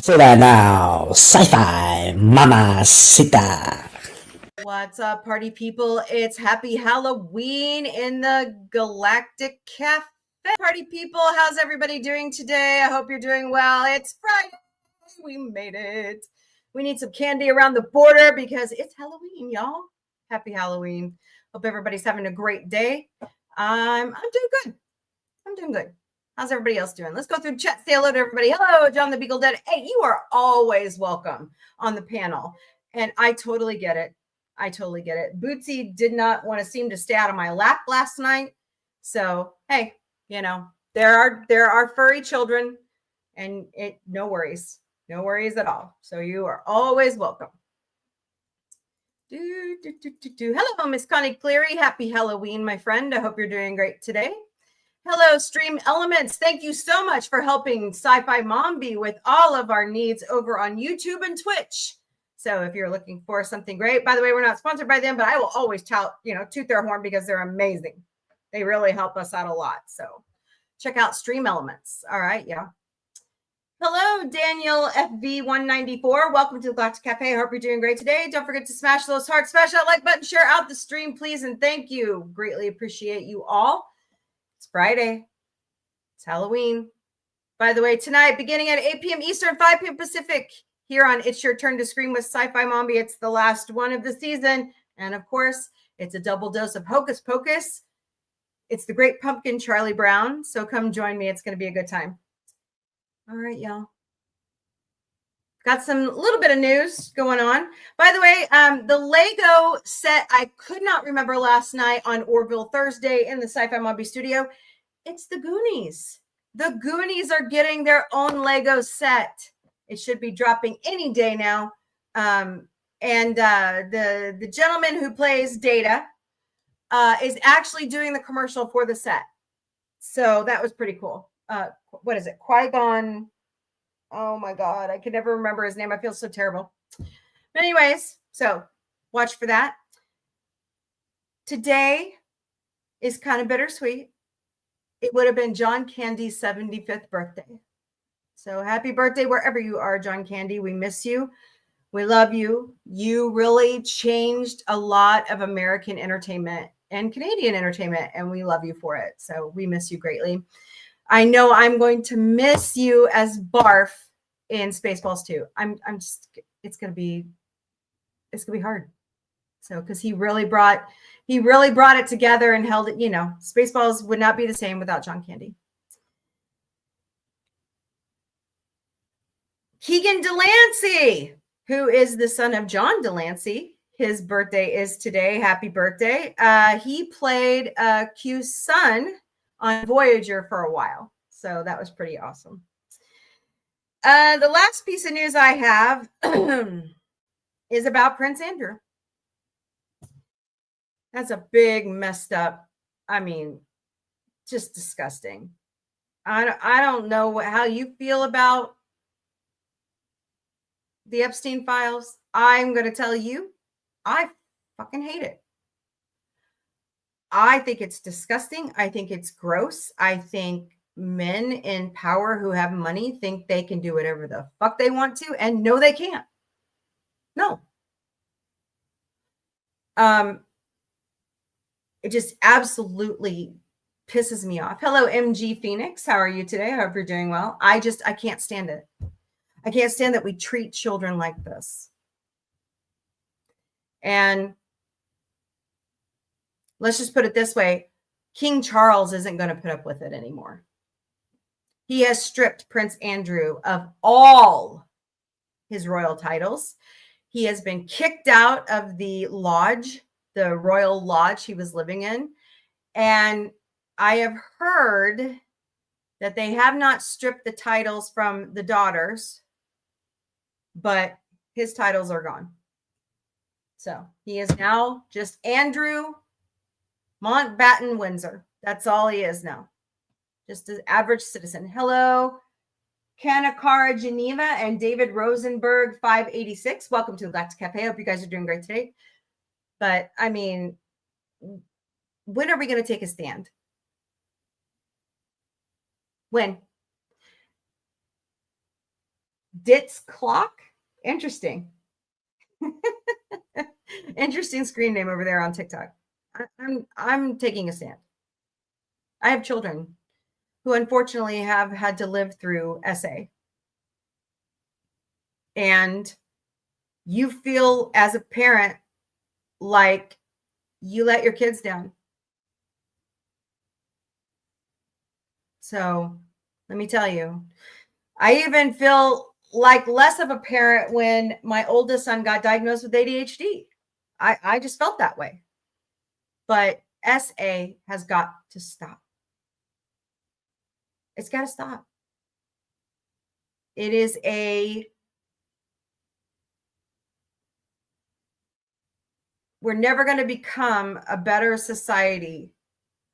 So that now, sci-fi mamacita. What's up, party people? It's Happy Halloween in the Galactic Café. Party people, how's everybody doing today? I hope you're doing well. It's Friday. We made it. We need some candy around the border because it's Halloween, y'all. Happy Halloween. Hope everybody's having a great day. I'm doing good. I'm doing good. How's everybody else doing? Let's go through chat. Say hello to everybody. Hello, John the Beagle Dead. Hey, you are always welcome on the panel. And I totally get it. I totally get it. Bootsy did not want to seem to stay out of my lap last night. So, hey, you know, there are furry children and no worries. No worries at all. So you are always welcome. Hello, Miss Connie Cleary. Happy Halloween, my friend. I hope you're doing great today. Hello, Stream Elements. Thank you so much for helping Sci-Fi Mombie with all of our needs over on YouTube and Twitch. So if you're looking for something great, by the way, we're not sponsored by them, but I will always toot their horn because they're amazing. They really help us out a lot. So check out Stream Elements. All right, yeah. Hello, Daniel FV194. Welcome to the Galactic Café. I hope you're doing great today. Don't forget to smash those hearts, smash that like button, share out the stream, please, and thank you. Greatly appreciate you all. It's Friday. It's Halloween. By the way, tonight, beginning at 8 p.m. Eastern, 5 p.m. Pacific, here on It's Your Turn to Scream with Sci-Fi Mombie. It's the last one of the season. And of course, it's a double dose of Hocus Pocus. It's the Great Pumpkin, Charlie Brown. So come join me. It's going to be a good time. All right, y'all. Got some little bit of news going on. By the way, the Lego set I could not remember last night on Orville Thursday in the Sci-Fi Mombie studio. It's the Goonies. The Goonies are getting their own Lego set. It should be dropping any day now. The gentleman who plays Data is actually doing the commercial for the set. So that was pretty cool. What is it? Qui-Gon. Oh my God, I can never remember his name. I feel so terrible. But anyways, so watch for that. Today is kind of bittersweet. It would have been John Candy's 75th birthday. So happy birthday wherever you are, John Candy. We miss you. We love you. You really changed a lot of American entertainment and Canadian entertainment, and we love you for it. So we miss you greatly. I know I'm going to miss you as Barf in Spaceballs 2. It's gonna be hard. So because he really brought it together and held it, Spaceballs would not be the same without John Candy. Keegan Delancey, who is the son of John Delancey. His birthday is today. Happy birthday. He played Q's son on Voyager for a while. So that was pretty awesome. The last piece of news I have is about Prince Andrew. That's a big messed up, just disgusting. I don't know how you feel about the Epstein files. I'm going to tell you, I fucking hate it. I think it's disgusting. I think it's gross. I think men in power who have money think they can do whatever the fuck they want to, and no, they can't. No. It just absolutely pisses me off. Hello, MG Phoenix. How are you today? I hope you're doing well. I can't stand it. I can't stand that we treat children like this. And let's just put it this way. King Charles isn't going to put up with it anymore. He has stripped Prince Andrew of all his royal titles. He has been kicked out of the lodge, the royal lodge he was living in. And I have heard that they have not stripped the titles from the daughters, but his titles are gone. So he is now just Andrew Mountbatten Windsor. That's all he is now. Just an average citizen. Hello, Kanakara Geneva and David Rosenberg 586. Welcome to the Galactic Cafe. I hope you guys are doing great today. But when are we going to take a stand? When? Ditz Clock. Interesting. Interesting screen name over there on TikTok. I'm taking a stand. I have children who unfortunately have had to live through SA. And you feel as a parent like you let your kids down. So let me tell you, I even feel like less of a parent when my oldest son got diagnosed with ADHD. I just felt that way. But SA has got to stop. It's got to stop. It is we're never going to become a better society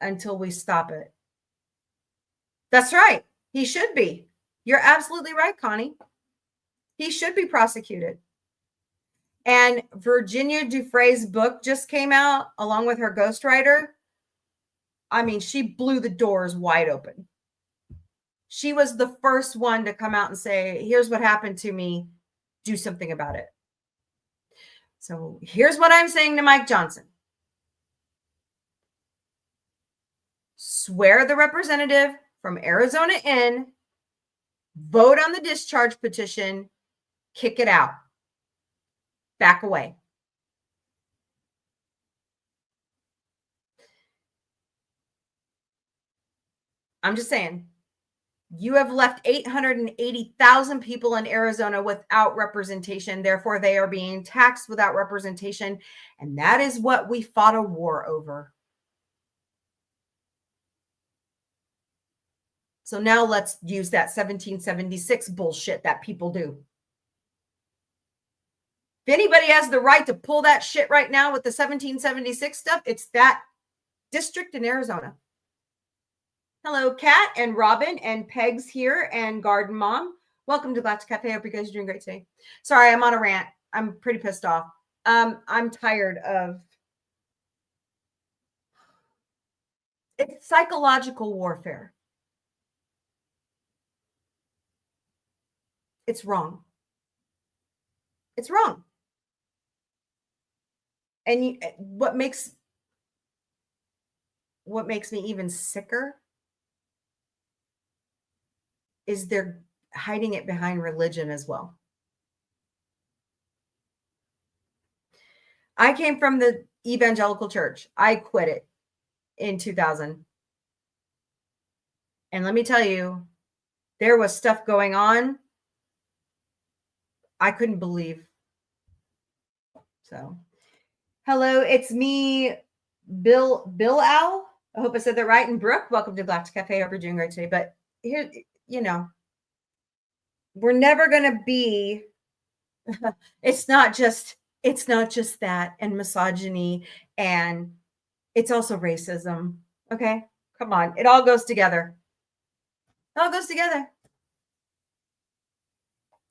until we stop it. That's right. He should be. You're absolutely right, Connie. He should be prosecuted. And Virginia Dufresne's book just came out along with her ghostwriter. I mean, she blew the doors wide open. She was the first one to come out and say, here's what happened to me. Do something about it. So here's what I'm saying to Mike Johnson. Swear the representative from Arizona in, vote on the discharge petition, kick it out, back away. I'm just saying, you have left 880,000 people in Arizona without representation. Therefore, they are being taxed without representation. And that is what we fought a war over. So now let's use that 1776 bullshit that people do. If anybody has the right to pull that shit right now with the 1776 stuff, it's that district in Arizona. Hello, Kat and Robin and Pegs here and Garden Mom. Welcome to Galactic Café. I hope you guys are doing great today. Sorry, I'm on a rant. I'm pretty pissed off. I'm tired of it's psychological warfare. It's wrong. It's wrong. And what makes me even sicker is they're hiding it behind religion as well. I came from the evangelical church. I quit it in 2000. And let me tell you, there was stuff going on I couldn't believe. So, hello, it's me, Bill Owl. I hope I said that right. And Brooke, welcome to Galactic Cafe. I hope you're doing great today. But here, we're never going to be, it's not just that and misogyny, and it's also racism. Okay. Come on. It all goes together. It all goes together.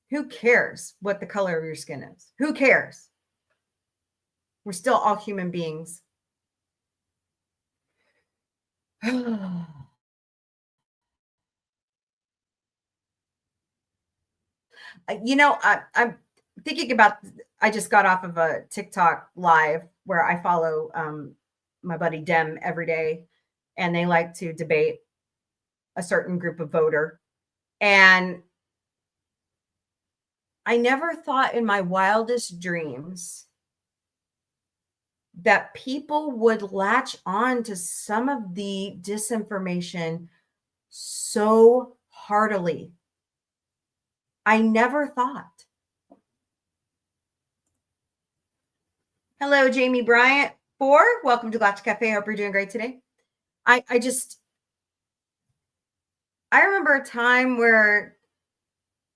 Who cares what the color of your skin is? Who cares? We're still all human beings. I'm thinking about, I just got off of a TikTok live where I follow my buddy Dem every day, and they like to debate a certain group of voter. And I never thought in my wildest dreams that people would latch on to some of the disinformation so heartily. I never thought. Hello, Jamie Bryant 4. Welcome to Galactic Cafe. I hope you're doing great today. I remember a time where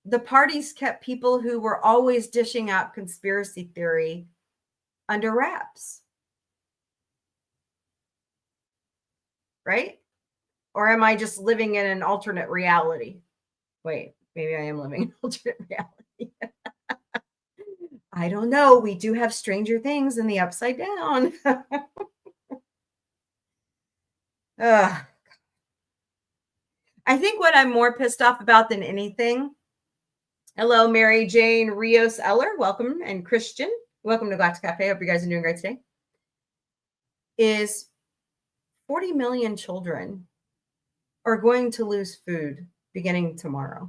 the parties kept people who were always dishing out conspiracy theory under wraps. Right? Or am I just living in an alternate reality? Wait, maybe I am living in an alternate reality. I don't know. We do have Stranger Things in the Upside Down. I think what I'm more pissed off about than anything Hello, Mary Jane Rios Eller. Welcome. And Christian, welcome to Galactic Café. Hope you guys are doing great today. Is 40 million children are going to lose food beginning tomorrow.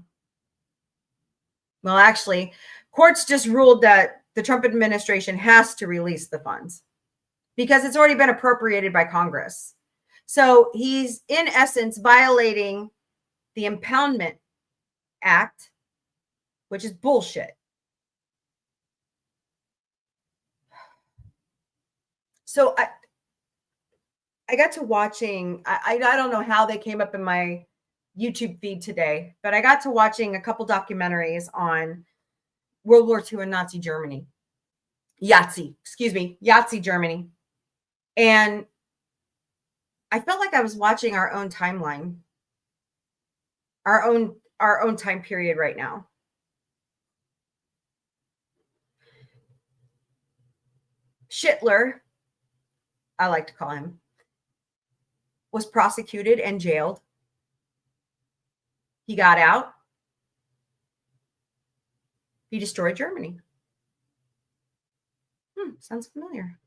Well, actually, courts just ruled that the Trump administration has to release the funds because it's already been appropriated by Congress. So he's, in essence, violating the Impoundment Act, which is bullshit. So I got to watching, I don't know how they came up in my YouTube feed today, but I got to watching a couple documentaries on World War II and Nazi Germany. Yahtzee Germany. And I felt like I was watching our own timeline, our own time period right now. Schittler, I like to call him, was prosecuted and jailed. He got out. He destroyed Germany. Sounds familiar.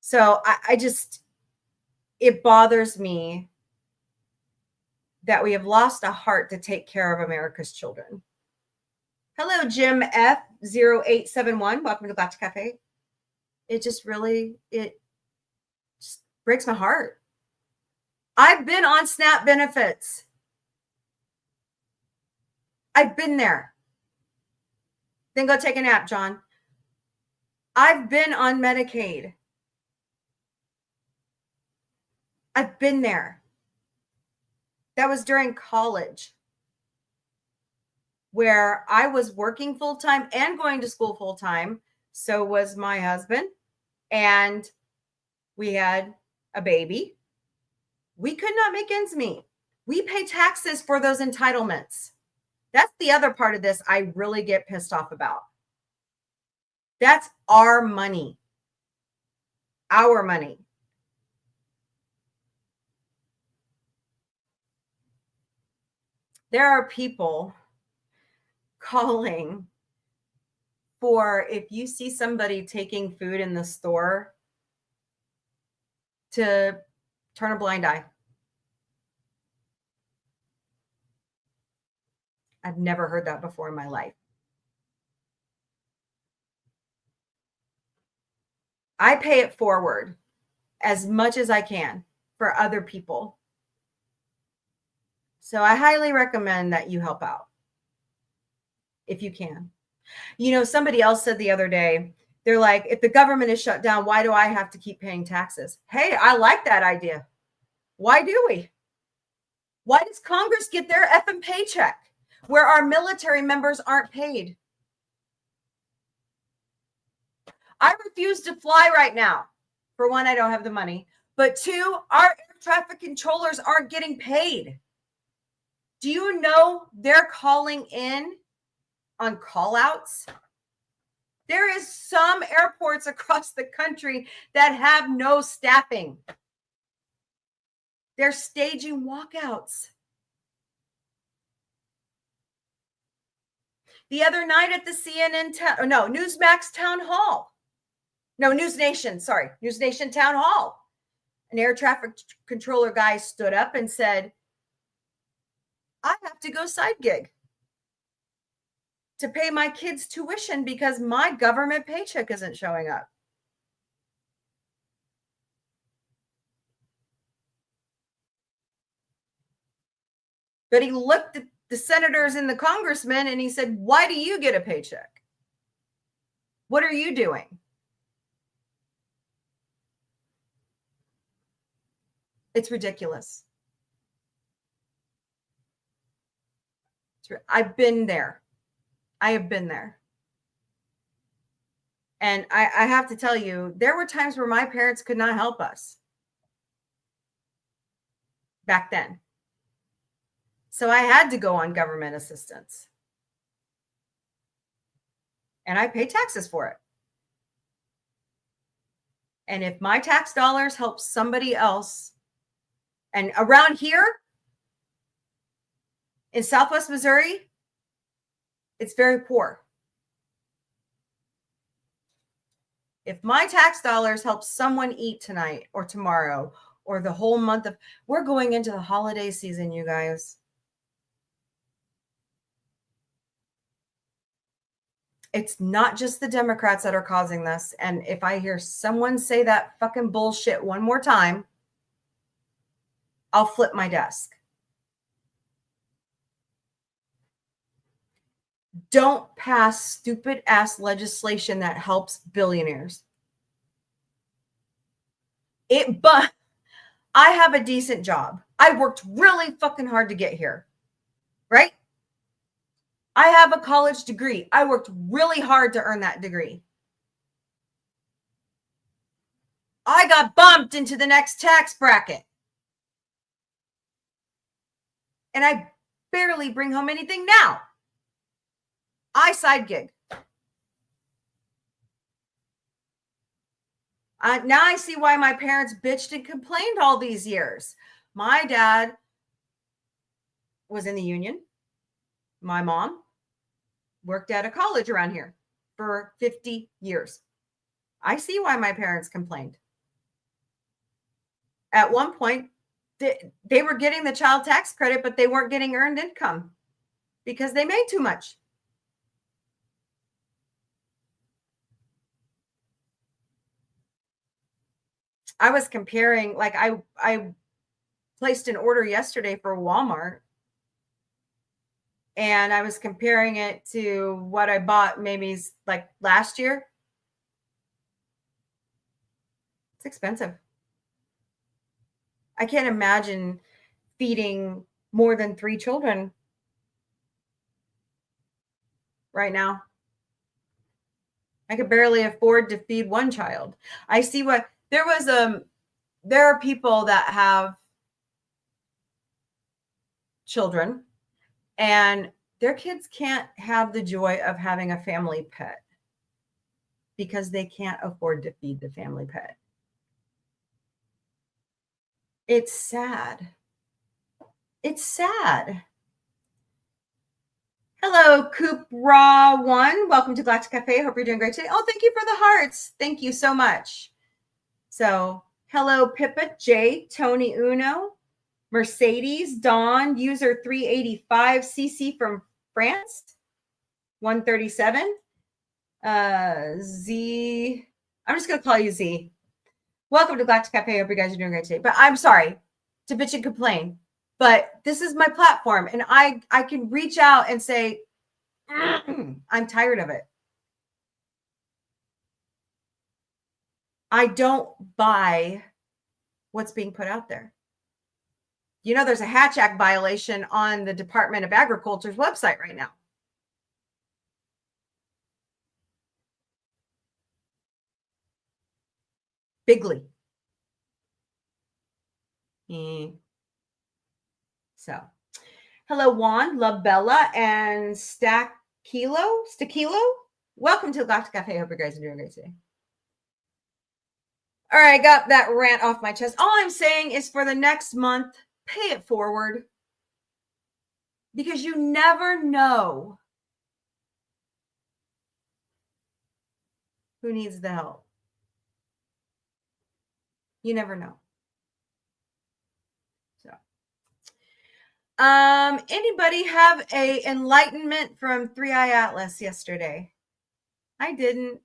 So I just, it bothers me that we have lost a heart to take care of America's children. Hello, Jim F0871. Welcome to Galactic Café. It just really, it just breaks my heart. I've been on SNAP benefits. I've been there. Then go take a nap, John. I've been on Medicaid. I've been there. That was during college, where I was working full-time and going to school full-time. So was my husband. And we had a baby. We could not make ends meet. We pay taxes for those entitlements. That's the other part of this I really get pissed off about. That's our money. Our money. There are people calling for, if you see somebody taking food in the store, to turn a blind eye. I've never heard that before in my life. I pay it forward as much as I can for other people. So I highly recommend that you help out if you can. You know, somebody else said the other day, they're like, if the government is shut down, why do I have to keep paying taxes? Hey, I like that idea. Why do we? Why does Congress get their effing paycheck where our military members aren't paid? I refuse to fly right now. For one, I don't have the money. But two, our air traffic controllers aren't getting paid. Do you know they're calling in on call outs? There is some airports across the country that have no staffing. They're staging walkouts. The other night at the Newsmax town hall. No, News Nation town hall. An air traffic controller guy stood up and said, I have to go side gig to pay my kids' tuition because my government paycheck isn't showing up. But he looked at the senators and the congressmen and he said, why do you get a paycheck? What are you doing? It's ridiculous. I've been there. I have been there. And I have to tell you, there were times where my parents could not help us back then. So I had to go on government assistance. And I pay taxes for it. And if my tax dollars help somebody else, and around here, In Southwest Missouri, it's very poor. If my tax dollars help someone eat tonight or tomorrow or the whole month of, we're going into the holiday season, you guys. It's not just the Democrats that are causing this. And if I hear someone say that fucking bullshit one more time, I'll flip my desk. Don't pass stupid ass legislation that helps billionaires. But I have a decent job. I worked really fucking hard to get here, right? I have a college degree. I worked really hard to earn that degree. I got bumped into the next tax bracket. And I barely bring home anything now. I side gig. Now I see why my parents bitched and complained all these years. My dad was in the union. My mom worked at a college around here for 50 years. I see why my parents complained. At one point, they were getting the child tax credit, but they weren't getting earned income because they made too much. I was comparing, like I placed an order yesterday for Walmart, and I was comparing it to what I bought maybe like last year. It's expensive. I can't imagine feeding more than 3 children right now. I could barely afford to feed one child. I see what there are people that have children and their kids can't have the joy of having a family pet because they can't afford to feed the family pet. It's sad. It's sad. Hello, Coop Raw One. Welcome to Galactic Café. Hope you're doing great today. Oh, thank you for the hearts. Thank you so much. So, hello, Pippa, J, Tony Uno, Mercedes, Dawn, user 385, CC from France, 137, Z. I'm just going to call you Z. Welcome to Galactic Cafe. I hope you guys are doing great today. But I'm sorry to bitch and complain, but this is my platform, and I can reach out and say, I'm tired of it. I don't buy what's being put out there. You know, there's a Hatch Act violation on the Department of Agriculture's website right now. Bigly. So, hello, Juan, Love Bella, and Stakilo. Welcome to Galactic Cafe. Hope you guys are doing great today. All right, I got that rant off my chest. All I'm saying is for the next month, pay it forward. Because you never know who needs the help. You never know. So, anybody have a enlightenment from 3i Atlas yesterday? I didn't.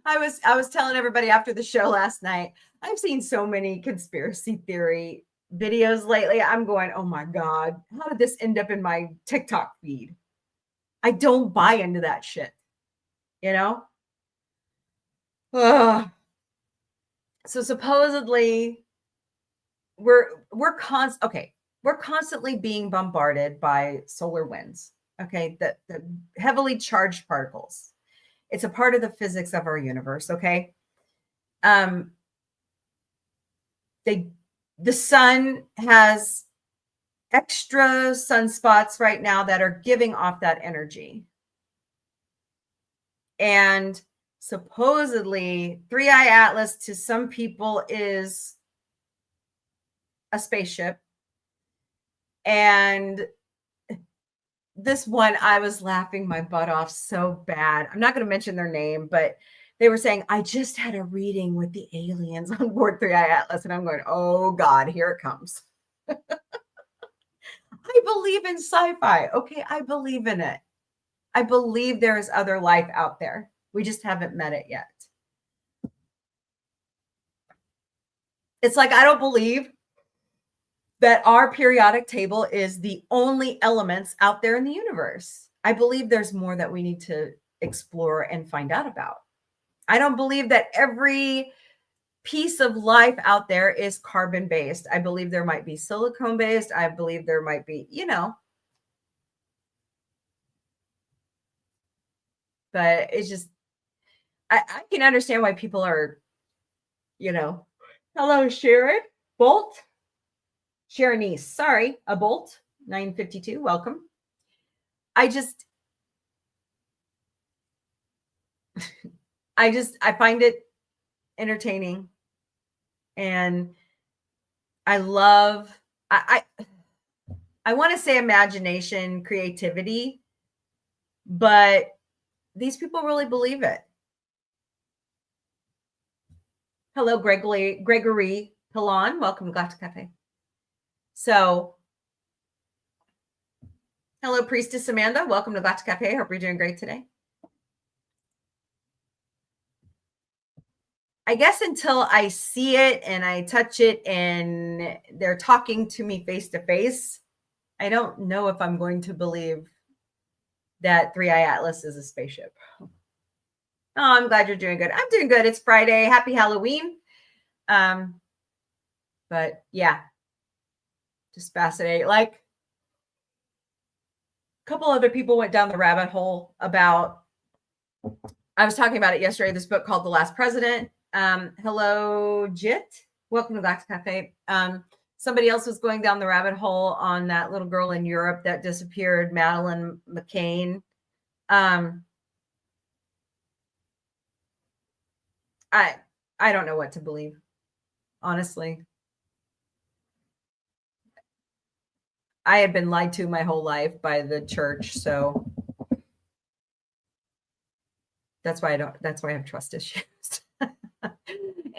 I was telling everybody after the show last night, I've seen so many conspiracy theory videos lately. I'm going, oh my God, how did this end up in my TikTok feed? I don't buy into that shit, you know? Ugh. So supposedly we're constantly being bombarded by solar winds, okay? The heavily charged particles. It's a part of the physics of our universe, okay? The sun has extra sunspots right now that are giving off that energy. And supposedly 3i Atlas to some people is a spaceship. And this one, I was laughing my butt off so bad. I'm not going to mention their name, but they were saying, I just had a reading with the aliens on board 3i Atlas. And I'm going, oh God, here it comes. I believe in sci-fi. Okay, I believe in it. I believe there is other life out there. We just haven't met it yet. It's like, I don't believe that our periodic table is the only elements out there in the universe. I believe there's more that we need to explore and find out about. I don't believe that every piece of life out there is carbon based. I believe there might be silicone based. I believe there might be, but it's just, I can understand why people are, hello, Sharon Bolt. Sharonice, sorry, a Bolt 952. Welcome. I find it entertaining, and I love, I want to say imagination, creativity, but these people really believe it. Hello, Gregory Pilon. Welcome to Galactic Café. So, hello, Priestess Amanda. Welcome to Galactic Café. Hope you're doing great today. I guess until I see it and I touch it and they're talking to me face to face, I don't know if I'm going to believe that 3i Atlas is a spaceship. Oh, I'm glad you're doing good. I'm doing good. It's Friday. Happy Halloween. But yeah, just fascinating. Like, a couple other people went down the rabbit hole about, I was talking about it yesterday, this book called The Last President. Hello, Jit. Welcome to Galactic Cafe. Somebody else was going down the rabbit hole on that little girl in Europe that disappeared, Madeleine McCain. I don't know what to believe, honestly. I have been lied to my whole life by the church, so that's why I have trust issues.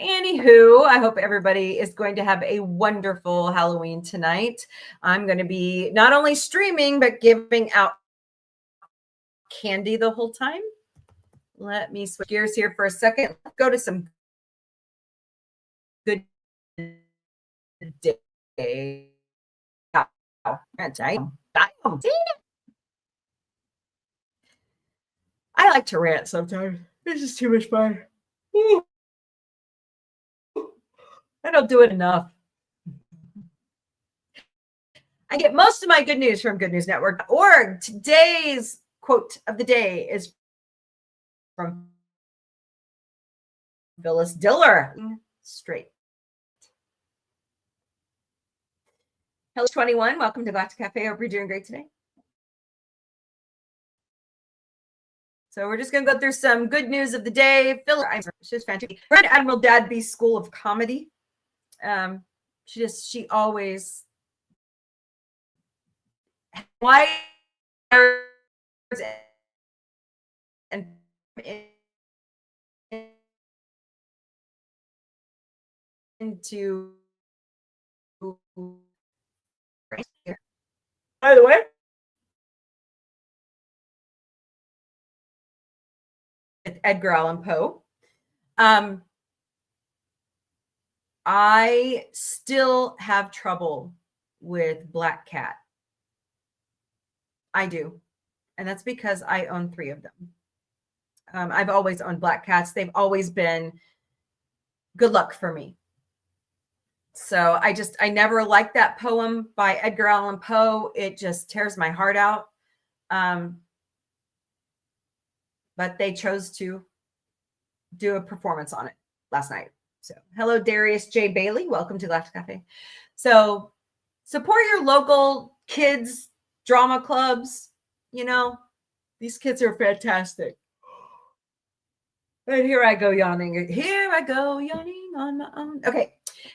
Anywho, I hope everybody is going to have a wonderful Halloween tonight. I'm going to be not only streaming, but giving out candy the whole time. Let me switch gears here for a second. Let's go to some good day. I like to rant sometimes. It's just too much fun. I don't do it enough. I get most of my good news from goodnewsnetwork.org. Today's quote of the day is from Phyllis Diller. Straight. Hello, 21. Welcome to Galactic Cafe. Hope you're doing great today. So we're just going to go through some good news of the day. She's fantastic. Read Admiral Dadby's School of Comedy. She always why and into by the way, Edgar Allan Poe. I still have trouble with Black Cat. I do. And that's because I own 3 of them. I've always owned Black Cats. They've always been good luck for me. So I never liked that poem by Edgar Allan Poe. It just tears my heart out. But they chose to do a performance on it last night. So hello, Darius J. Bailey. Welcome to Galactic Cafe. So support your local kids drama clubs. These kids are fantastic. And here I go yawning. Here I go yawning on my own. Okay.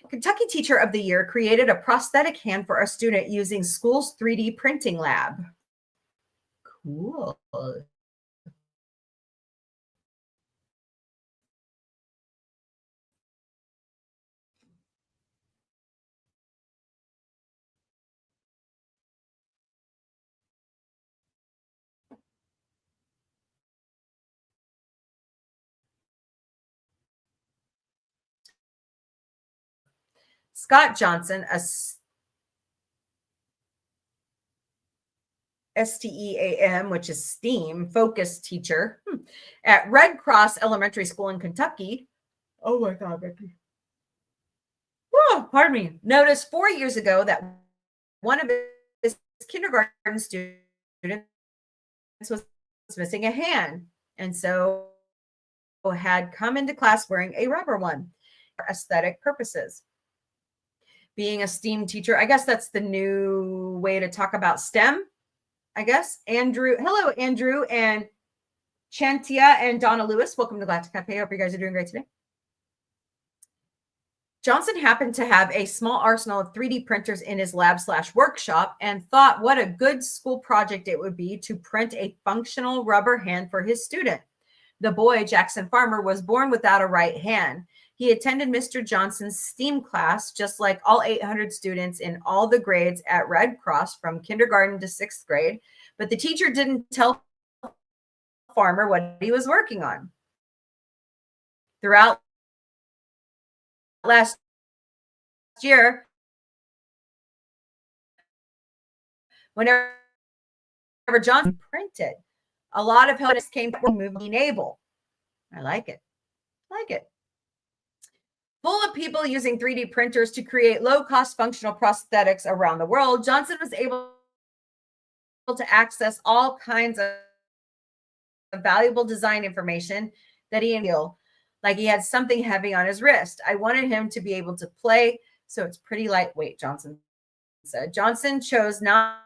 Kentucky Teacher of the Year created a prosthetic hand for a student using school's 3D printing lab. Cool. Scott Johnson, a STEAM, which is STEAM focused teacher at Red Cross Elementary School in Kentucky. Oh my God, Becky. Oh, pardon me. Noticed 4 years ago that one of his kindergarten students was missing a hand, and so had come into class wearing a rubber one for aesthetic purposes. Being a STEAM teacher, I guess that's the new way to talk about STEM. I guess. Andrew, hello, Andrew and Chantia and Donna Lewis. Welcome to Galactic Café. Hope you guys are doing great today. Johnson happened to have a small arsenal of 3D printers in his lab/workshop and thought what a good school project it would be to print a functional rubber hand for his student. The boy, Jackson Farmer, was born without a right hand. He attended Mr. Johnson's STEAM class, just like all 800 students in all the grades at Red Cross from kindergarten to 6th grade. But the teacher didn't tell Farmer what he was working on. Throughout last year, whenever Johnson printed, a lot of help came from moving able. I like it. Full of people using 3D printers to create low-cost functional prosthetics around the world, Johnson was able to access all kinds of valuable design information that he knew, like he had something heavy on his wrist. I wanted him to be able to play, so it's pretty lightweight, Johnson said. Johnson chose not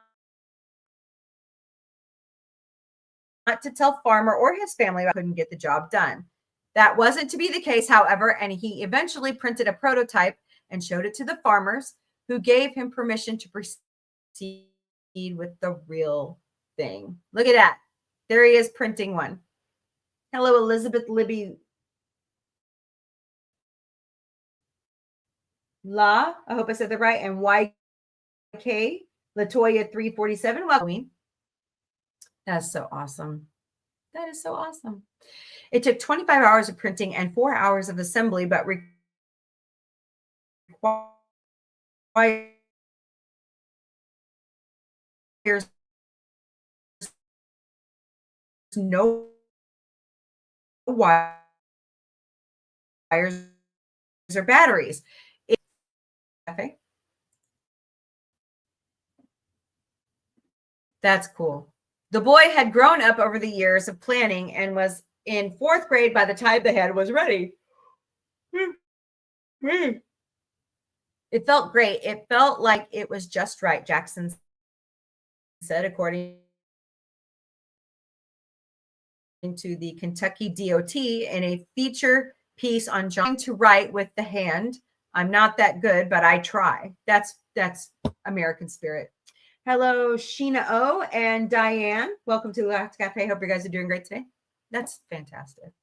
to tell Farmer or his family about couldn't get the job done. That wasn't to be the case, however, and he eventually printed a prototype and showed it to the farmers, who gave him permission to proceed with the real thing. Look at that. There he is printing one. Hello, Elizabeth Libby La. I hope I said that right. And YK Latoya 347. Welcome. That's so awesome. That is so awesome. It took 25 hours of printing and 4 hours of assembly, but requires no wires or batteries. Café. That's cool. The boy had grown up over the years of planning and was in 4th grade by the time the head was ready. It felt great. It felt like it was just right, Jackson said, according to the Kentucky DOT in a feature piece on John to write with the hand. I'm not that good, but I try. That's American spirit. Hello, Sheena O and Diane. Welcome to Galactic Café. Hope you guys are doing great today. That's fantastic.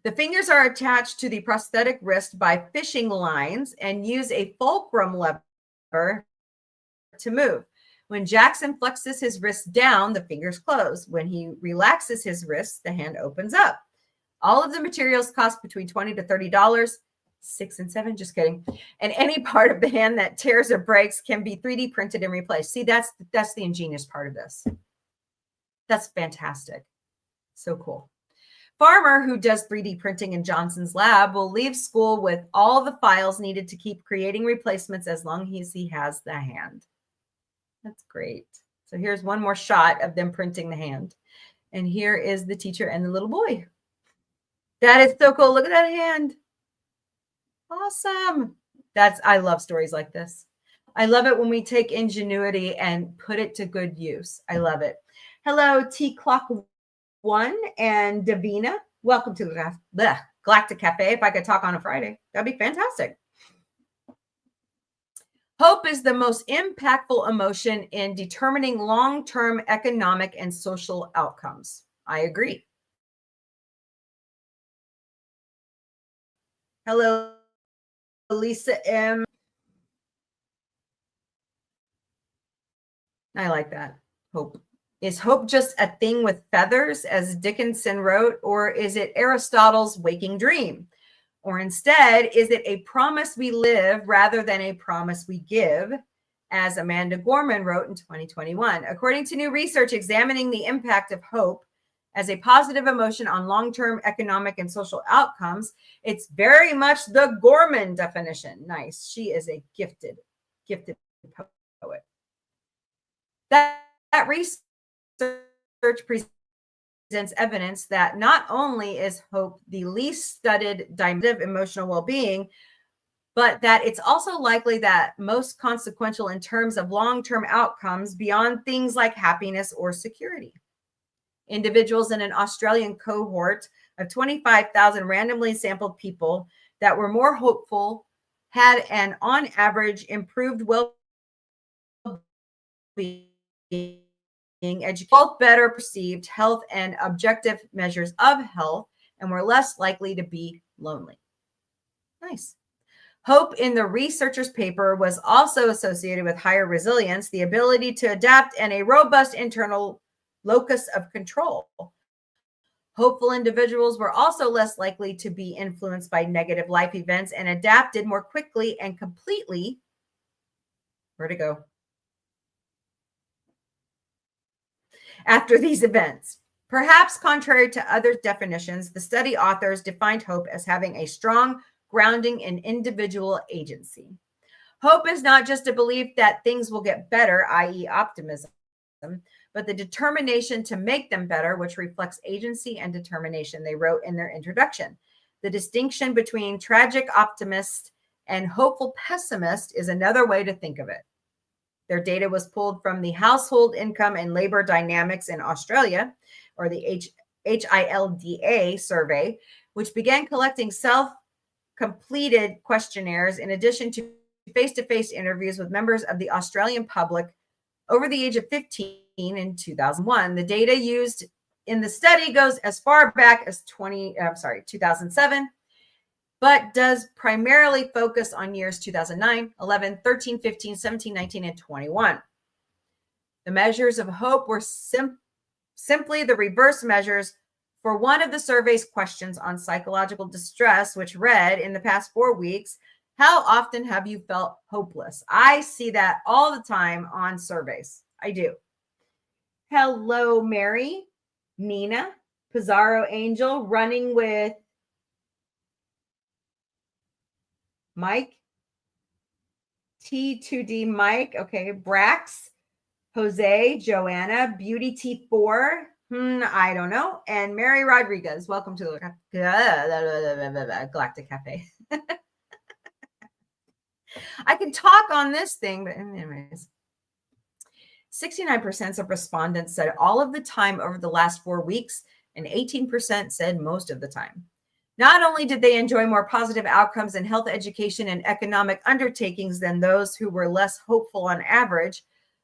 The fingers are attached to the prosthetic wrist by fishing lines and use a fulcrum lever to move. When Jackson flexes his wrist down, the fingers close. When he relaxes his wrist, the hand opens up. All of the materials cost between $20 to $30. 6 and 7, just kidding. And any part of the hand that tears or breaks can be 3D printed and replaced. See, that's the ingenious part of this. That's fantastic. So cool. Farmer, who does 3D printing in Johnson's lab, will leave school with all the files needed to keep creating replacements as long as he has the hand. That's great. So here's one more shot of them printing the hand. And here is the teacher and the little boy. That is so cool. Look at that hand. Awesome. I love stories like this. I love it when we take ingenuity and put it to good use. I love it. Hello, T Clock 1 and Davina. Welcome to the Galactic Cafe. If I could talk on a Friday, that'd be fantastic. Hope is the most impactful emotion in determining long-term economic and social outcomes. I agree. Hello, Lisa M. I like that. Hope. Is hope just a thing with feathers, as Dickinson wrote, or is it Aristotle's waking dream? Or instead, is it a promise we live rather than a promise we give, as Amanda Gorman wrote in 2021? According to new research examining the impact of hope as a positive emotion on long-term economic and social outcomes, it's very much the Gorman definition. Nice. She is a gifted poet. That research presents evidence that not only is hope the least studied dimension of emotional well-being, but that it's also likely that most consequential in terms of long-term outcomes beyond things like happiness or security. Individuals in an Australian cohort of 25,000 randomly sampled people that were more hopeful had an on average improved well-being, both better perceived health and objective measures of health, and were less likely to be lonely. Nice. Hope in the researchers' paper was also associated with higher resilience, the ability to adapt, and a robust internal locus of control. Hopeful individuals were also less likely to be influenced by negative life events and adapted more quickly and completely. Where to go? After these events. Perhaps contrary to other definitions, the study authors defined hope as having a strong grounding in individual agency. Hope is not just a belief that things will get better, i.e. optimism, but the determination to make them better, which reflects agency and determination, they wrote in their introduction. The distinction between tragic optimist and hopeful pessimist is another way to think of it. Their data was pulled from the Household Income and Labor Dynamics in Australia, or the HILDA survey, which began collecting self-completed questionnaires in addition to face-to-face interviews with members of the Australian public over the age of 15 in 2001. The data used in the study goes as far back as 2007, but does primarily focus on years 2009, 11, 13, 15, 17, 19, and 21. The measures of hope were simply the reverse measures for one of the survey's questions on psychological distress, which read, in the past 4 weeks, how often have you felt hopeless? I see that all the time on surveys. I do. Hello, Mary, Nina, Pizarro Angel, running with Mike, T2D Mike, okay, Brax, Jose, Joanna, Beauty T4, I don't know, and Mary Rodriguez. Welcome to the Galactic Café. I can talk on this thing, but anyways. 69% of respondents said all of the time over the last 4 weeks, and 18% said most of the time. Not only did they enjoy more positive outcomes in health, education, and economic undertakings than those who were less hopeful on average,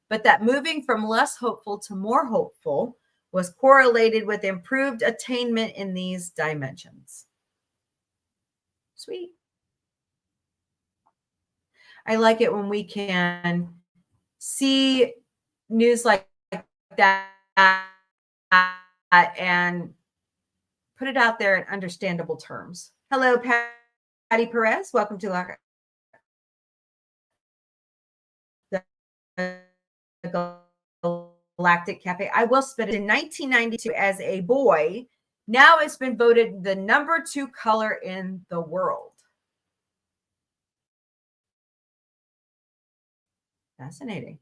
but that moving from less hopeful to more hopeful was correlated with improved attainment in these dimensions. Sweet. I like it when we can see news like that and put it out there in understandable terms. Hello, Patty Perez. Welcome to the Galactic Cafe. I will spit it in 1992 as a boy. Now it's been voted the #2 color in the world. Fascinating.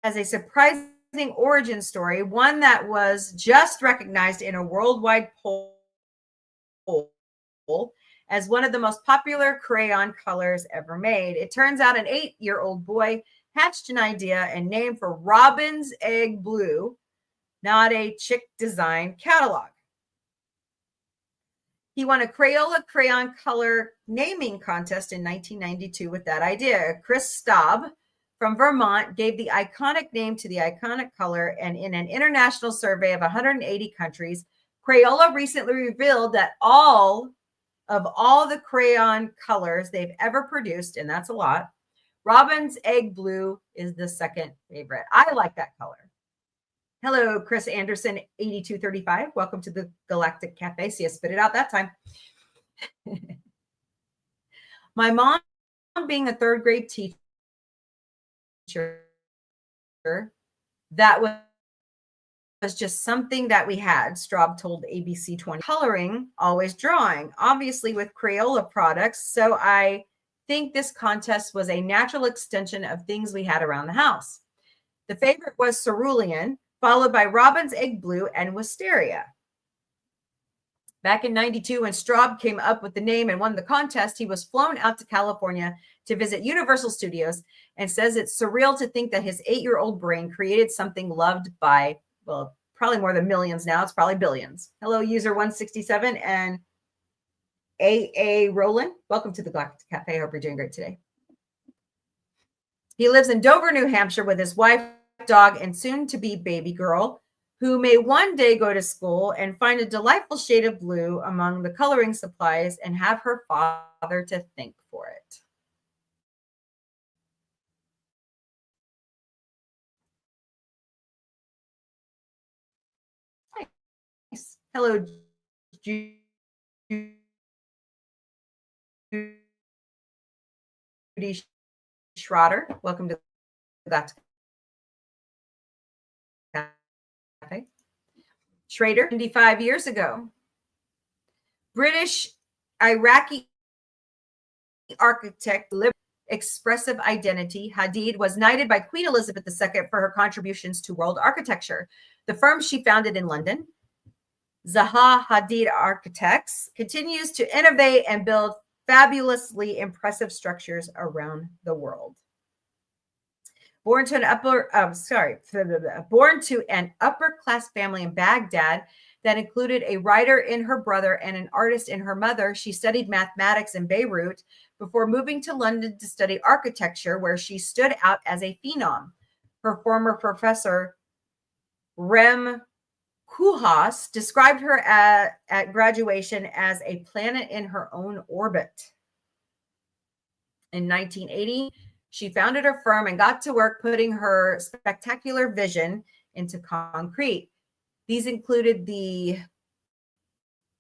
As a surprising origin story, one that was just recognized in a worldwide poll as one of the most popular crayon colors ever made. It turns out an 8-year-old boy hatched an idea and named for Robin's Egg Blue, not a chick design catalog. He won a Crayola crayon color naming contest in 1992 with that idea. Chris Staub from Vermont gave the iconic name to the iconic color, and in an international survey of 180 countries, Crayola recently revealed that all the crayon colors they've ever produced, and that's a lot, Robin's Egg Blue is the second favorite. I like that color. Hello, Chris Anderson, 8235. Welcome to the Galactic Café. See, I spit it out that time. My mom, being a third grade teacher, that was just something that we had, Straub told ABC 20. Coloring, always drawing, obviously with Crayola products. So I think this contest was a natural extension of things we had around the house. The favorite was cerulean, followed by Robin's Egg Blue and Wisteria. Back in 92, when Straub came up with the name and won the contest, he was flown out to California to visit Universal Studios and says it's surreal to think that his 8-year-old brain created something loved by, well, probably more than millions now. It's probably billions. Hello, user 167 and AA Roland. Welcome to the Galactic Cafe. I hope you're doing great today. He lives in Dover, New Hampshire with his wife, dog, and soon-to-be baby girl, who may one day go to school and find a delightful shade of blue among the coloring supplies and have her father to thank for it. Nice. Hello, Judy Schroeder. Welcome to that cafe. Schrader, 75 years ago. British Iraqi architect, expressive identity, Hadid was knighted by Queen Elizabeth II for her contributions to world architecture. The firm she founded in London, Zaha Hadid Architects, continues to innovate and build fabulously impressive structures around the world. Born to an upper class family in Baghdad that included a writer in her brother and an artist in her mother, she studied mathematics in Beirut before moving to London to study architecture, where she stood out as a phenom. Her former professor, Rem Koolhaas, described her at graduation as a planet in her own orbit. In 1980, she founded her firm and got to work putting her spectacular vision into concrete. These included the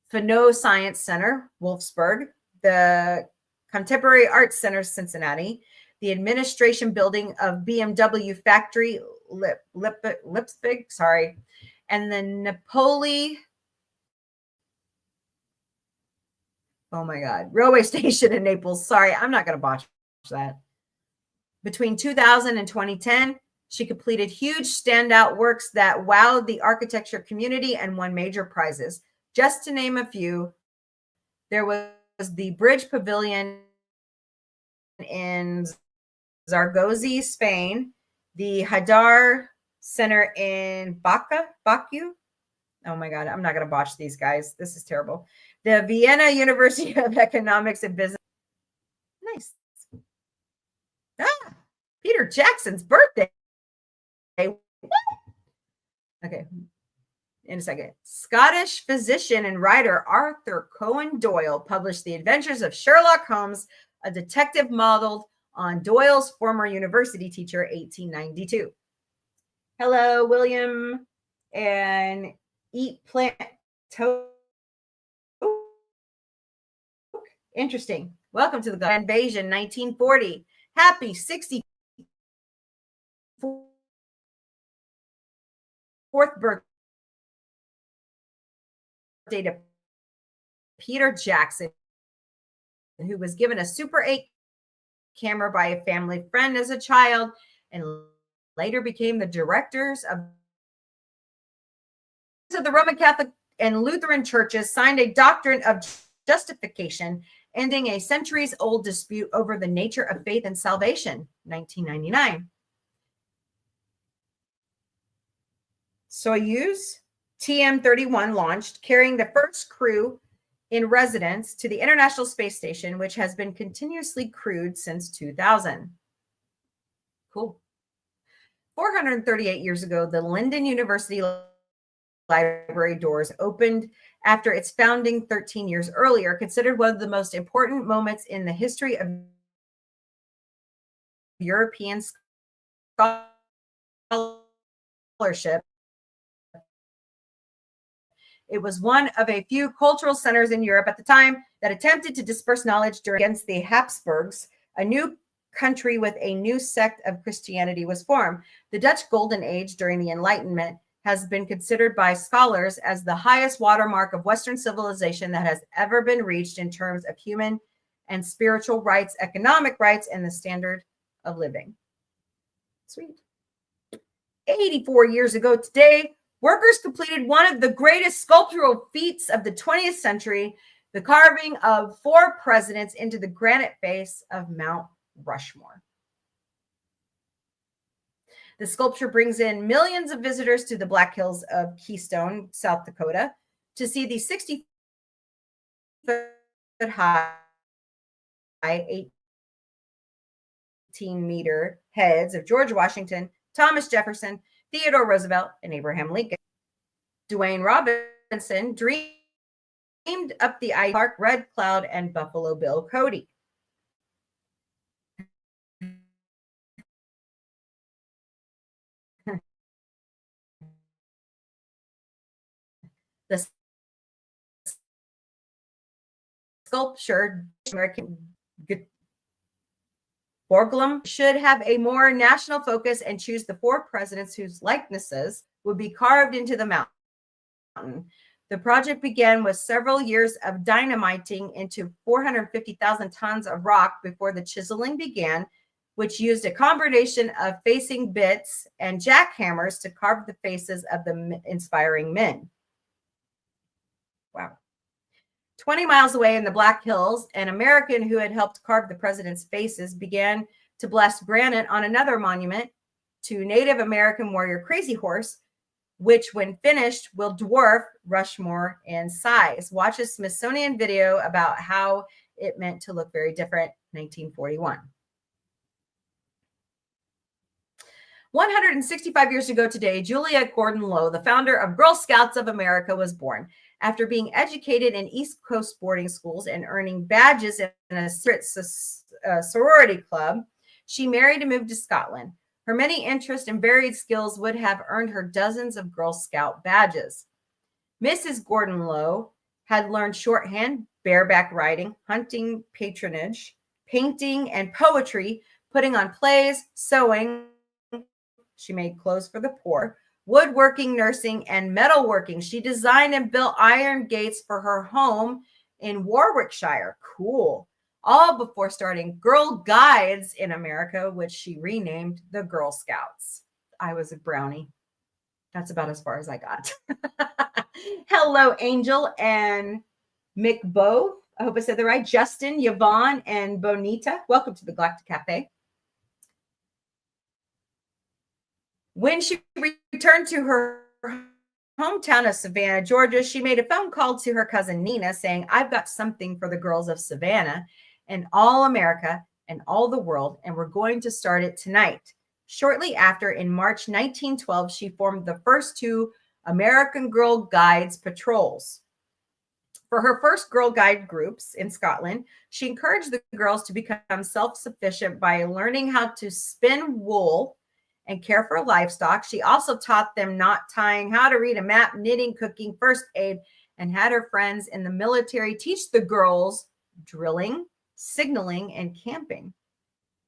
Fano Science Center, Wolfsburg, the Contemporary Arts Center, Cincinnati, the administration building of BMW factory, Leipzig, and the Napoli, oh my God, railway station in Naples. Sorry, I'm not going to botch that. Between 2000 and 2010, she completed huge standout works that wowed the architecture community and won major prizes. Just to name a few, there was the Bridge Pavilion in Zaragoza, Spain, the Hadar Center in Baku. Oh my God, I'm not going to botch these guys. This is terrible. The Vienna University of Economics and Business. Nice. Peter Jackson's birthday. Okay, in a second. Scottish physician and writer Arthur Conan Doyle published The Adventures of Sherlock Holmes, a detective modeled on Doyle's former university teacher, 1892. Hello, William, and Eat Plant Toad. Interesting. Welcome to the Invasion, 1940. Happy 64th birthday to Peter Jackson, who was given a Super 8 camera by a family friend as a child and later became the directors of the Roman Catholic and Lutheran churches, signed a doctrine of justification, ending a centuries-old dispute over the nature of faith and salvation, 1999. Soyuz TM-31 launched, carrying the first crew in residence to the International Space Station, which has been continuously crewed since 2000. Cool. 438 years ago, the Linden University Library doors opened after its founding 13 years earlier, considered one of the most important moments in the history of European scholarship. It was one of a few cultural centers in Europe at the time that attempted to disperse knowledge against the Habsburgs. A new country with a new sect of Christianity was formed. The Dutch Golden Age during the Enlightenment has been considered by scholars as the highest watermark of Western civilization that has ever been reached in terms of human and spiritual rights, economic rights, and the standard of living. Sweet. 84 years ago today, workers completed one of the greatest sculptural feats of the 20th century, the carving of 4 presidents into the granite face of Mount Rushmore. The sculpture brings in millions of visitors to the Black Hills of Keystone, South Dakota, to see the 60-foot high, 18-meter heads of George Washington, Thomas Jefferson, Theodore Roosevelt, and Abraham Lincoln. Dwayne Robinson dreamed up the Clark, Red Cloud, and Buffalo Bill Cody. The sculpture, American Borglum, should have a more national focus and choose the 4 presidents whose likenesses would be carved into the mountain. The project began with several years of dynamiting into 450,000 tons of rock before the chiseling began, which used a combination of facing bits and jackhammers to carve the faces of the inspiring men. Wow. 20 miles away in the Black Hills, an American who had helped carve the president's faces began to blast granite on another monument to Native American warrior Crazy Horse, which when finished will dwarf Rushmore in size. Watch a Smithsonian video about how it meant to look very different, 1941. 165 years ago today, Julia Gordon Low, the founder of Girl Scouts of America, was born. After being educated in East Coast boarding schools and earning badges in a secret sorority club, she married and moved to Scotland. Her many interests and varied skills would have earned her dozens of Girl Scout badges. Mrs. Gordon Low had learned shorthand, bareback riding, hunting, patronage, painting, and poetry, putting on plays, sewing. She made clothes for the poor, woodworking, nursing, and metalworking. She designed and built iron gates for her home in Warwickshire. Cool. All before starting Girl Guides in America, which she renamed the Girl Scouts. I was a brownie. That's about as far as I got. Hello, Angel and Mick Bo. I hope I said that right. Justin, Yvonne, and Bonita. Welcome to the Galactic Café. When she returned to her hometown of Savannah, Georgia, she made a phone call to her cousin Nina saying, "I've got something for the girls of Savannah and all America and all the world, and we're going to start it tonight." Shortly after, in March 1912, she formed the first 2 American Girl Guides patrols. For her first Girl Guide groups in Scotland, she encouraged the girls to become self-sufficient by learning how to spin wool and care for livestock. She also taught them knot tying, how to read a map, knitting, cooking, first aid, and had her friends in the military teach the girls drilling, signaling, and camping.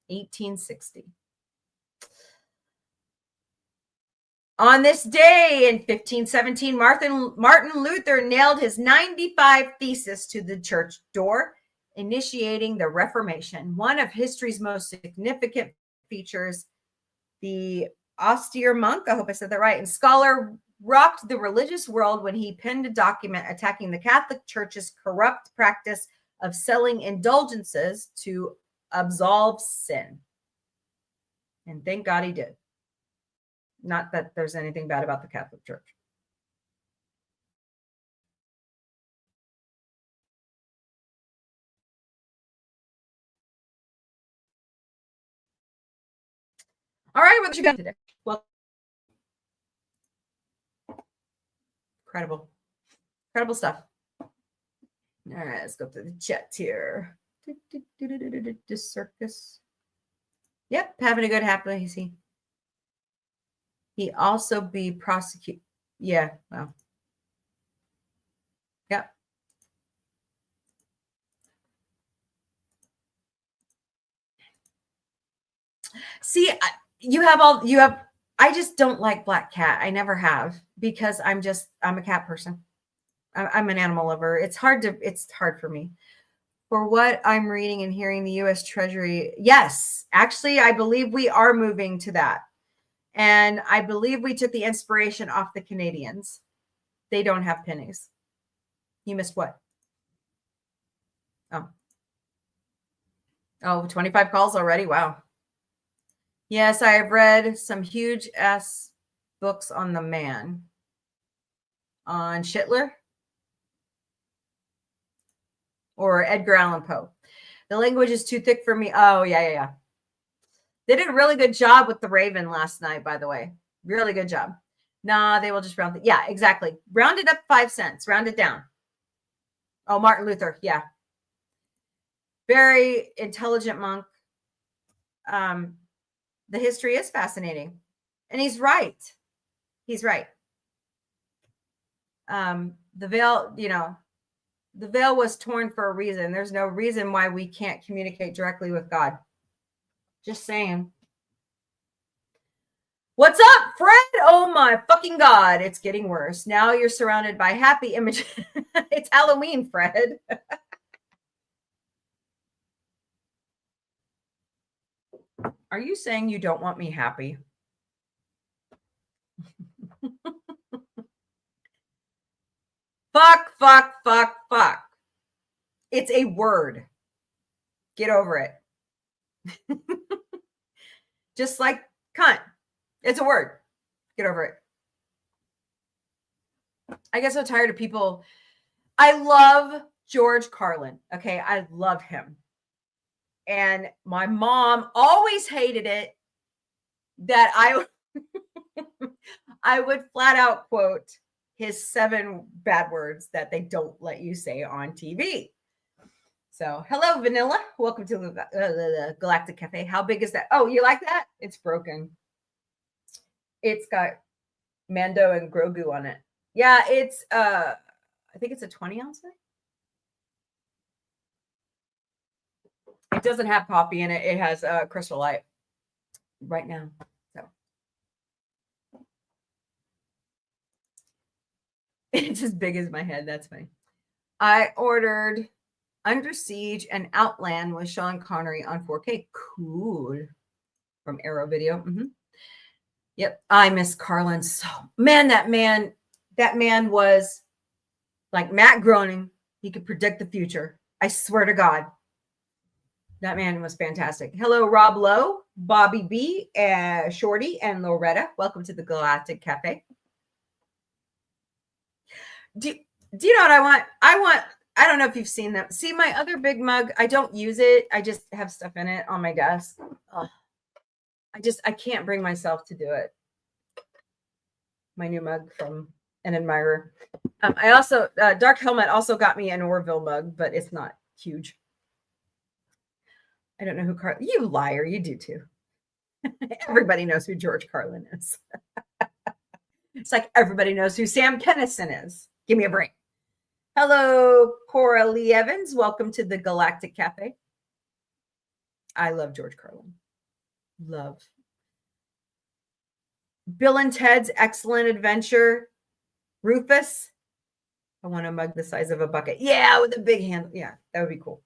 1860. On this day in 1517, Martin Luther nailed his 95 Theses to the church door, initiating the Reformation. One of history's most significant features, the austere monk, I hope I said that right, and scholar rocked the religious world when he penned a document attacking the Catholic Church's corrupt practice of selling indulgences to absolve sin. And thank God he did. Not that there's anything bad about the Catholic Church. All right, what you got today? Well, incredible stuff. All right, let's go through the chat here. Circus. Yep, having a good happy. He also be prosecuted. Yeah, well. Yep. See, I just don't like black cat. I never have, because I'm a cat person. I'm an animal lover. It's hard for me. For what I'm reading and hearing, the U.S. Treasury, yes, actually, I believe we are moving to that. And I believe we took the inspiration off the Canadians. They don't have pennies. You missed what? Oh, 25 calls already? Wow. Yes, I have read some huge ass books on the man. On Schindler or Edgar Allan Poe. The language is too thick for me. Oh, yeah. They did a really good job with the Raven last night, by the way. Really good job. Nah, they will just round it. Yeah, exactly. Round it up 5 cents. Round it down. Oh, Martin Luther. Yeah. Very intelligent monk. The history is fascinating. And he's right. He's right. The veil, the veil was torn for a reason. There's no reason why we can't communicate directly with God. Just saying. What's up, Fred? Oh my fucking God. It's getting worse. Now you're surrounded by happy images. It's Halloween, Fred. Are you saying you don't want me happy? Fuck. It's a word. Get over it. Just like cunt. It's a word. Get over it. I get so tired of people. I love George Carlin. Okay. I love him. And my mom always hated it that I would flat out quote his 7 bad words that they don't let you say on TV. So, hello, Vanilla. Welcome to the Galactic Café. How big is that? Oh, you like that? It's broken. It's got Mando and Grogu on it. Yeah, it's I think it's a 20-ounce thing. It doesn't have coffee in it. It has Crystal Light right now. So it's as big as my head. That's funny. I ordered Under Siege and Outland with Sean Connery on 4K. Cool. From Arrow Video. Mm-hmm. Yep. I miss Carlin so. Man, that man was like Matt Groening. He could predict the future. I swear to God. That man was fantastic. Hello, Rob Lowe, Bobby B, Shorty, and Loretta. Welcome to the Galactic Cafe. Do you know what I want? I don't know if you've seen them. See my other big mug? I don't use it. I just have stuff in it on my desk. Ugh. I can't bring myself to do it. My new mug from an admirer. I also, Dark Helmet also got me an Orville mug, but it's not huge. I don't know who you liar. You do too. Everybody knows who George Carlin is. It's like everybody knows who Sam Kinison is. Give me a break. Hello, Cora Lee Evans. Welcome to the Galactic Cafe. I love George Carlin. Love. Bill and Ted's Excellent Adventure. Rufus. I want a mug the size of a bucket. Yeah, with a big handle. Yeah, that would be cool.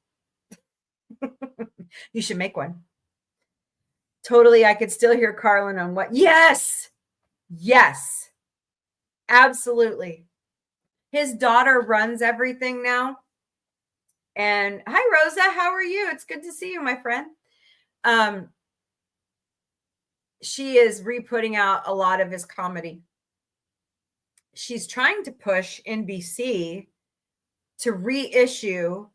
You should make one. Totally. I could still hear Carlin on what? Yes. Absolutely. His daughter runs everything now. And hi, Rosa. How are you? It's good to see you, my friend. She is re-putting out a lot of his comedy. She's trying to push NBC to reissue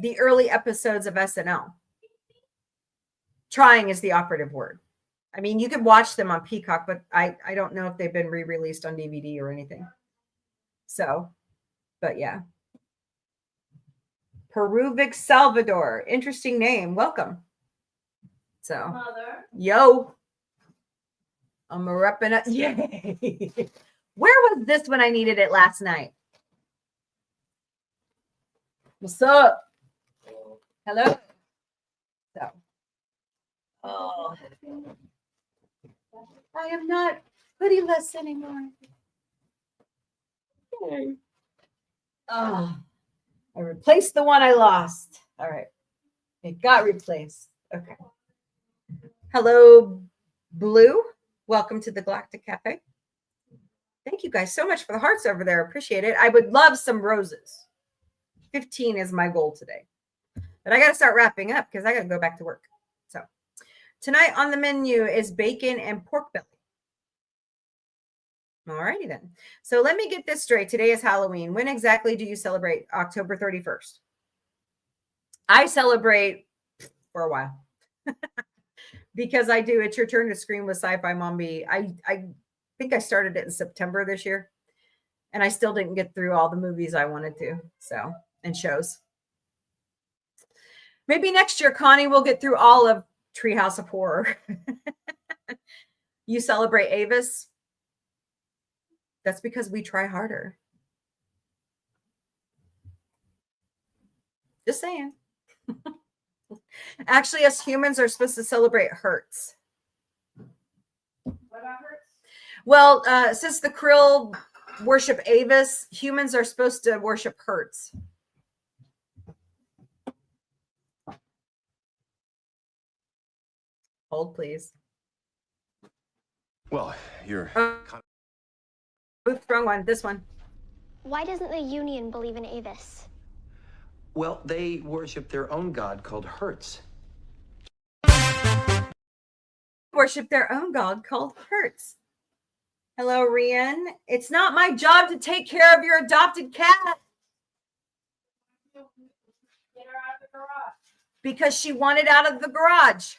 the early episodes of SNL. Trying is the operative word. I mean, you could watch them on Peacock, but I don't know if they've been re-released on DVD or anything. So, but yeah. Peruvic Salvador. Interesting name. Welcome. So, Mother. Yo. I'm repping it. Yay. Where was this when I needed it last night? What's up? Hello. So, oh, I am not hoodieless anymore. Okay. Oh, I replaced the one I lost. All right. It got replaced. Okay. Hello, Blue. Welcome to the Galactic Cafe. Thank you guys so much for the hearts over there. Appreciate it. I would love some roses. 15 is my goal today. But I got to start wrapping up because I got to go back to work. So tonight on the menu is bacon and pork belly. All righty then. So let me get this straight. Today is Halloween. When exactly do you celebrate? October 31st. I celebrate for a while because I do. It's Your Turn to Scream with Sci-Fi Mombie. I think I started it in September this year, and I still didn't get through all the movies I wanted to. So, and shows. Maybe next year, Connie will get through all of Treehouse of Horror. You celebrate Avis? That's because we try harder. Just saying. Actually, us humans are supposed to celebrate Hertz. What about Hertz? Well, since the Krill worship Avis, humans are supposed to worship Hertz. Hold, please. Well, you're... Oops, wrong one. This one. Why doesn't the Union believe in Avis? Well, they worship their own god called Hertz. Worship their own god called Hertz. Hello, Rian. It's not my job to take care of your adopted cat. Get her out of the garage. Because she wanted out of the garage.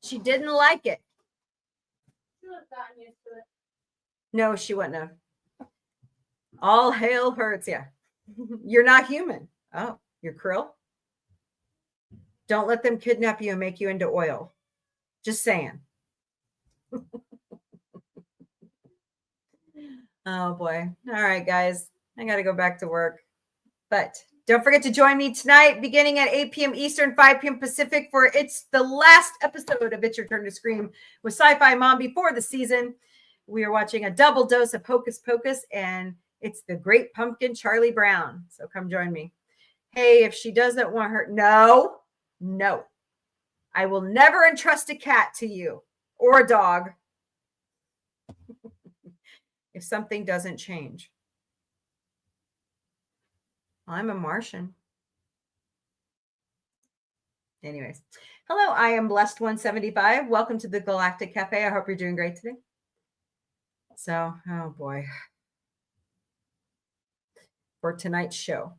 She didn't like it. She would have gotten used to it. No, she wouldn't have. All hail Hertz. Yeah. You're not human. Oh, you're Krill? Don't let them kidnap you and make you into oil. Just saying. Oh, boy. All right, guys. I got to go back to work. But don't forget to join me tonight, beginning at 8 p.m. Eastern, 5 p.m. Pacific, for it's the last episode of It's Your Turn to Scream with Sci-Fi Mombie for the season. We are watching a double dose of Hocus Pocus, and it's the Great Pumpkin, Charlie Brown. So come join me. Hey, if she doesn't want her, no. I will never entrust a cat to you or a dog if something doesn't change. I'm a Martian. Anyways, hello, I am Blessed 175. Welcome to the Galactic Cafe. I hope you're doing great today. So, oh boy. For tonight's show.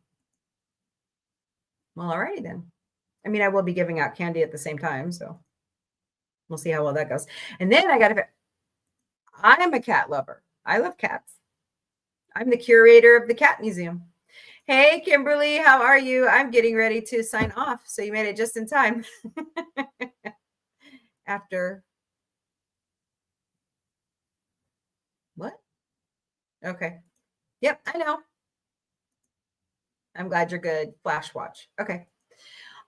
Well, alrighty then. I mean, I will be giving out candy at the same time, so we'll see how well that goes. And then I am a cat lover. I love cats. I'm the curator of the cat museum. Hey, Kimberly, how are you? I'm getting ready to sign off, so you made it just in time. After what? Okay. Yep, I know. I'm glad you're good. Flash watch. Okay.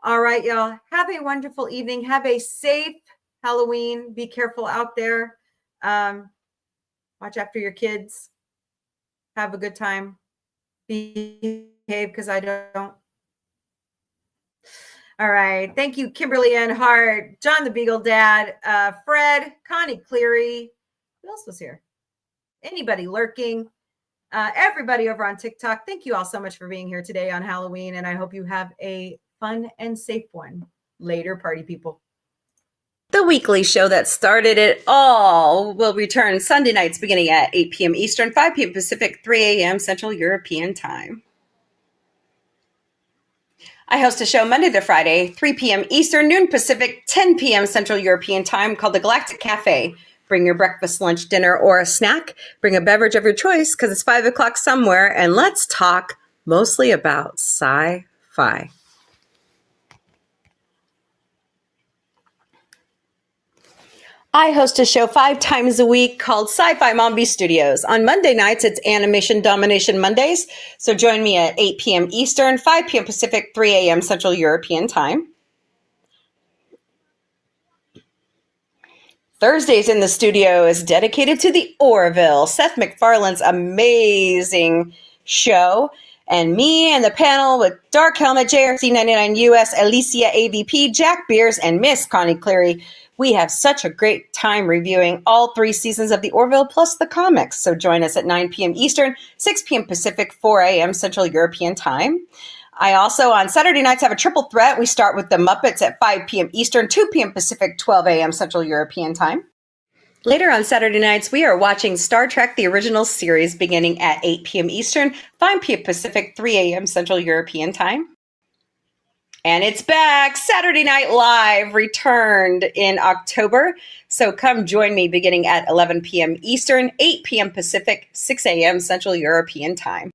All right, y'all. Have a wonderful evening. Have a safe Halloween. Be careful out there. Watch after your kids. Have a good time. Behave, because I don't. All right. Thank you, Kimberly Ann Hart, John the Beagle Dad, Fred, Connie Cleary. Who else was here? Anybody lurking? Everybody over on TikTok. Thank you all so much for being here today on Halloween, and I hope you have a fun and safe one. Later, party people. The weekly show that started it all will return Sunday nights beginning at 8 p.m. Eastern, 5 p.m. Pacific, 3 a.m. Central European Time. I host a show Monday to Friday, 3 p.m. Eastern, noon Pacific, 10 p.m. Central European Time called the Galactic Café. Bring your breakfast, lunch, dinner, or a snack. Bring a beverage of your choice because it's 5 o'clock somewhere, and let's talk mostly about sci-fi. I host a show 5 times a week called Sci-Fi Mombie Studios. On Monday nights, it's Animation Domination Mondays. So join me at 8 p.m. Eastern, 5 p.m. Pacific, 3 a.m. Central European Time. Thursdays in the studio is dedicated to the Orville, Seth MacFarlane's amazing show. And me and the panel with Dark Helmet, JRC99 US, Alicia AVP, Jack Beers, and Miss Connie Cleary. We have such a great time reviewing all 3 seasons of The Orville plus the comics. So join us at 9 p.m. Eastern, 6 p.m. Pacific, 4 a.m. Central European Time. I also, on Saturday nights, have a triple threat. We start with The Muppets at 5 p.m. Eastern, 2 p.m. Pacific, 12 a.m. Central European Time. Later on Saturday nights, we are watching Star Trek The Original Series beginning at 8 p.m. Eastern, 5 p.m. Pacific, 3 a.m. Central European Time. And it's back. Saturday Night Live returned in October. So come join me beginning at 11 p.m. Eastern, 8 p.m. Pacific, 6 a.m. Central European Time.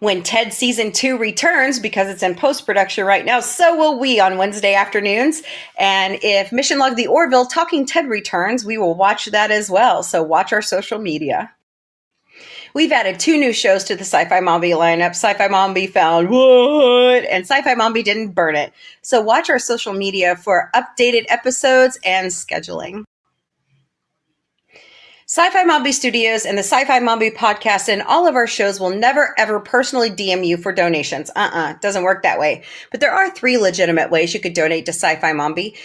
When Ted Season 2 returns, because it's in post-production right now, so will we on Wednesday afternoons. And if Mission Log The Orville Talking Ted returns, we will watch that as well. So watch our social media. We've added 2 new shows to the Sci-Fi Mombie lineup. Sci-Fi Mombie found what? And Sci-Fi Mombie didn't burn it. So watch our social media for updated episodes and scheduling. Sci-Fi Mombie Studios and the Sci-Fi Mombie podcast and all of our shows will never, ever personally DM you for donations. Doesn't work that way. But there are 3 legitimate ways you could donate to Sci-Fi Mombie.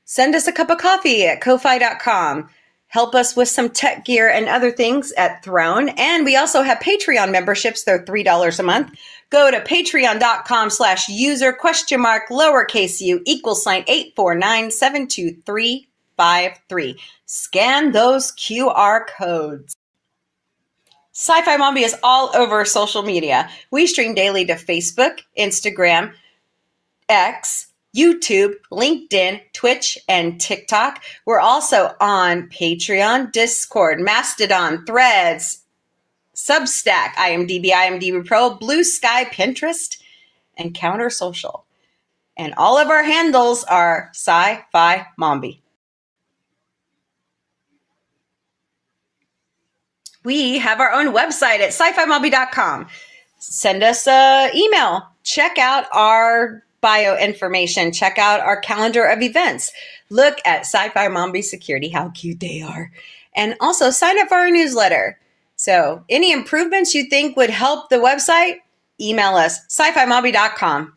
Send us a cup of coffee at ko-fi.com. Help us with some tech gear and other things at Throne. And we also have Patreon memberships. They're $3 a month. Go to patreon.com/user?mark $849723553. Scan those QR codes. Sci-Fi Mombie is all over social media. We stream daily to Facebook, Instagram, X, YouTube, LinkedIn, Twitch, and TikTok. We're also on Patreon, Discord, Mastodon, Threads, Substack, IMDb Pro, Blue Sky, Pinterest, and Counter Social. And all of our handles are Sci-Fi Mombie. We have our own website at sci-fi-mombie.com. Send us an email. Check out our bio information. Check out our calendar of events. Look at Sci-Fi Mombie Security, how cute they are. And also sign up for our newsletter. So any improvements you think would help the website, email us, sci-fi-mombie.com.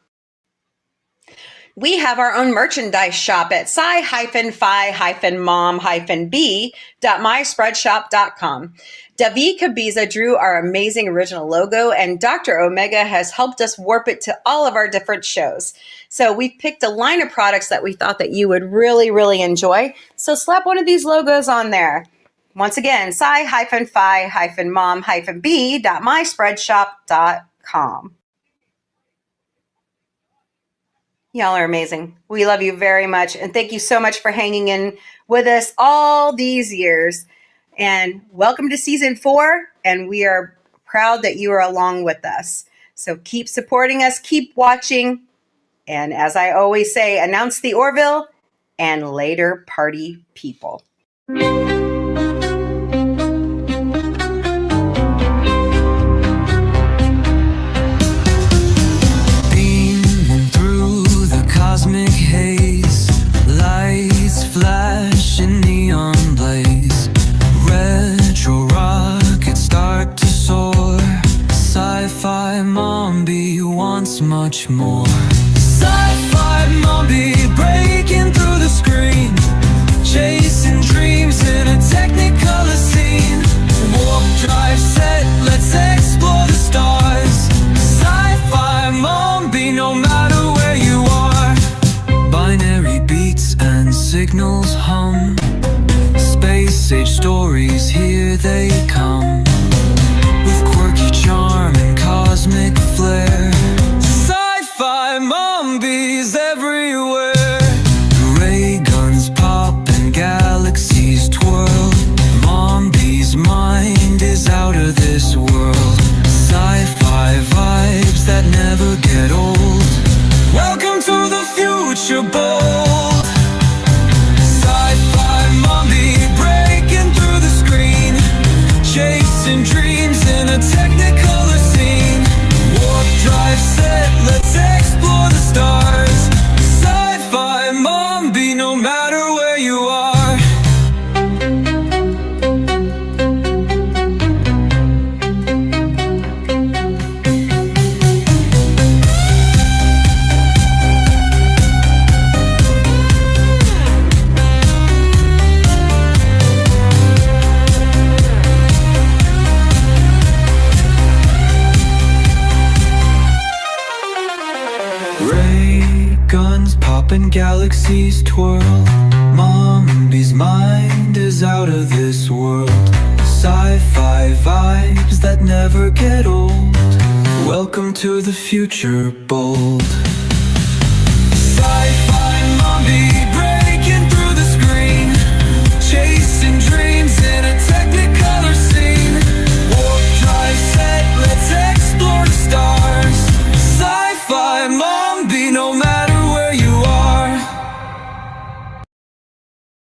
We have our own merchandise shop at sci-fi-mom-b.myspreadshop.com. David Kabiza drew our amazing original logo, and Dr. Omega has helped us warp it to all of our different shows. So we've picked a line of products that we thought that you would really, really enjoy. So slap one of these logos on there. Once again, sci-fi-mom-b.myspreadshop.com. Y'all are amazing. We love you very much. And thank you so much for hanging in with us all these years. And welcome to season 4. And we are proud that you are along with us. So keep supporting us, keep watching. And as I always say, announce the Orville and later party people. Cosmic haze, lights flash in neon blaze, retro rockets start to soar. Sci-Fi Mombie wants much more. Sci-Fi Mombie breaking through the screen, chasing dreams in a technicolor scene. Warp drive set, let's explore the stars. Sci-Fi Mombie, no matter where you are. Binary beats and signals hum, space age stories, here they come. With quirky charm and cosmic flair, galaxies twirl. Mombie's mind is out of this world. Sci-fi vibes that never get old. Welcome to the future, bold.